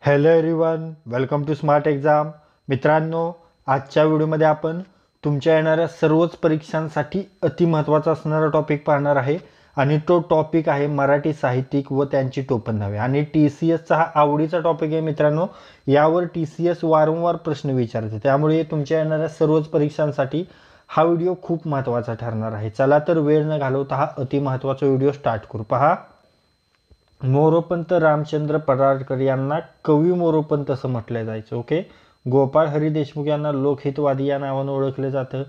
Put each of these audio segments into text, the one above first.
Hello everyone, welcome to smart exam. मित्रांनो, आजच्या व्हिडिओमध्ये आपण तुमच्या येणाऱ्या सर्वच परीक्षांसाठी अतिमहत्त्वाचा असणारा टॉपिक पाहणार आहे आणि तो टॉपिक आहे मराठी साहित्यिक व त्यांची टोपण नावे. आणि TCSचा हा आवडीचा टॉपिक आहे मित्रांनो. यावर TCS वारंवार प्रश्न विचारते, त्यामुळे तुमच्या येणाऱ्या सर्वच परीक्षांसाठी हा व्हिडिओ खूप महत्त्वाचा ठरणार आहे. चला तर वेळ न घालवता हा अतिमहत्त्वाचा व्हिडिओ स्टार्ट करू. पहा, मोरोपंत रामचंद्र पराडकर यांना कवी मोरोपंत असं म्हटलं जायचं. ओके. गोपाळ हरी देशमुख यांना लोकहितवादी या नावानं ओळखलं जातं.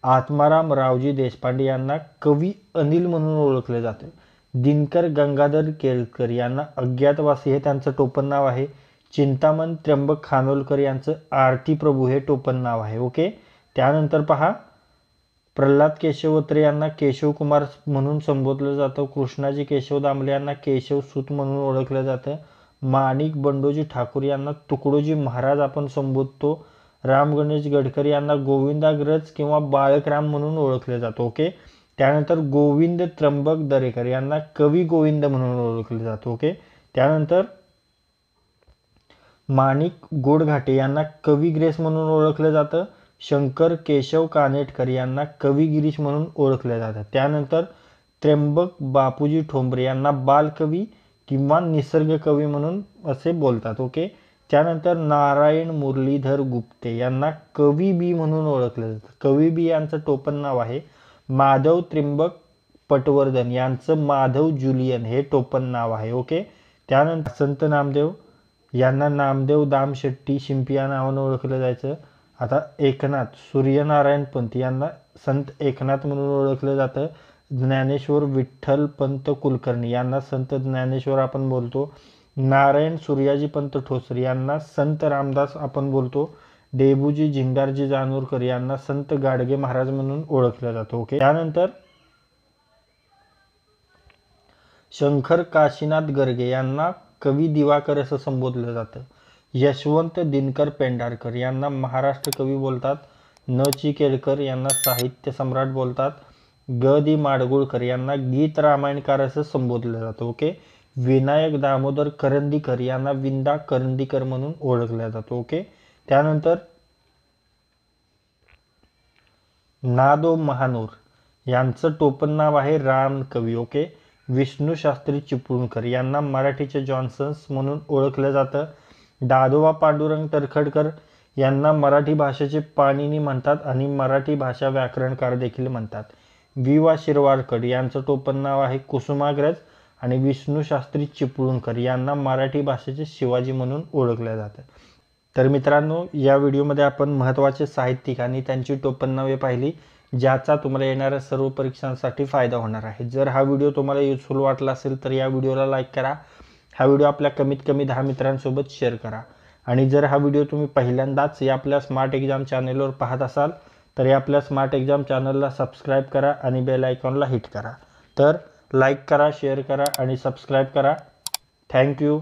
आत्माराम रावजी देशपांडे यांना कवी अनिल म्हणून ओळखलं जातं. दिनकर गंगाधर केळकर यांना अज्ञातवासी हे त्यांचं टोपण नाव आहे. चिंतामण त्र्यंबक खानोलकर यांचं आरती प्रभू हे टोपण नाव आहे. ओके. त्यानंतर पहा, प्रल्हाद केशवत्रे यांना केशवकुमार म्हणून संबोधलं जातं. कृष्णाजी केशव दामले यांना केशव सूत म्हणून ओळखलं जातं. माणिक बंडोजी ठाकूर यांना तुकडोजी महाराज आपण संबोधतो. राम गणेश गडकर यांना गोविंदाग्रज किंवा बाळकराम म्हणून ओळखलं जातं. ओके. त्यानंतर गोविंद त्र्यंबक दरेकर यांना कवी गोविंद म्हणून ओळखलं जातं. ओके. त्यानंतर माणिक गोडघाटे यांना कवी ग्रेस म्हणून ओळखलं जातं. शंकर केशव कानेटकर यांना कवी गिरीश म्हणून ओळखलं जातं. त्यानंतर त्र्यंबक बापूजी ठोंबरे यांना बालकवी किंवा निसर्ग कवी म्हणून असे बोलतात. ओके. त्यानंतर नारायण मुरलीधर गुप्ते यांना कवी बी म्हणून ओळखलं जातं. कवी बी यांचं टोपण नाव आहे. माधव त्र्यंबक पटवर्धन यांचं माधव जुलियन हे टोपण नाव आहे. ओके. त्यानंतर संत नामदेव यांना नामदेव दाम शेट्टी शिंपी या नावानं ओळखलं जायचं. आता एकनाथ सूर्यनारायण पंत यांना संत एकनाथ म्हणून ओळखलं जातं. ज्ञानेश्वर विठ्ठल पंत कुलकर्णी यांना संत ज्ञानेश्वर आपण बोलतो. नारायण सूर्याजी पंत ठोसरी यांना संत रामदास आपण बोलतो. डेबूजी झिंगारजी जानोरकर यांना संत गाडगे महाराज म्हणून ओळखलं जातं. ओके. त्यानंतर शंकर काशीनाथ गर्गे यांना कवी दिवाकर असं संबोधलं जातं. यशवंत दिनकर पेंढारकर यांना महाराष्ट्र कवी बोलतात. न. चि. केळकर यांना साहित्य सम्राट बोलतात. ग. दि. माडगुळकर यांना गीत रामायणकार असं संबोधलं जातं. ओके. विनायक दामोदर करंदीकर यांना विंदा करंदीकर म्हणून ओळखलं जातं. ओके. त्यानंतर ना. महानोर यांचं टोपण नाव आहे रामकवी. ओके. विष्णू शास्त्री चिपळूणकर यांना मराठीचे जॉन्सन्स म्हणून ओळखलं जातं. दादोबा पांडुरंग तर्खडकर यांना मराठी भाषेचे पाणिनी म्हणतात आणि मराठी भाषा व्याकरणकार देखील म्हणतात. वि. शिरवाडकर यांचं टोपण नाव आहे कुसुमाग्रज आणि विष्णू शास्त्री चिपळूणकर यांना मराठी भाषेचे शिवाजी म्हणून ओळखलं जातं. तर मित्रांनो, या व्हिडिओमध्ये आपण महत्त्वाचे साहित्यिक आणि त्यांची टोपण नावे पाहिली, ज्याचा तुम्हाला येणाऱ्या सर्व परीक्षांसाठी फायदा होणार आहे. जर हा व्हिडिओ तुम्हाला युजफुल वाटला असेल तर या व्हिडिओला लाईक करा. हा व्हिडिओ आपल्या कमीत कमी 10 मित्रांसोबत शेअर करा. आणि जर हा व्हिडिओ तुम्ही पहिल्यांदाच या आपल्या स्मार्ट एक्झाम चॅनलवर पाहत असाल तर या आपल्या स्मार्ट एक्झाम चॅनलला सबस्क्राईब करा आणि बेल आयकॉनला हिट करा. तर लाईक करा, शेअर करा आणि सबस्क्राईब करा. थँक्यू.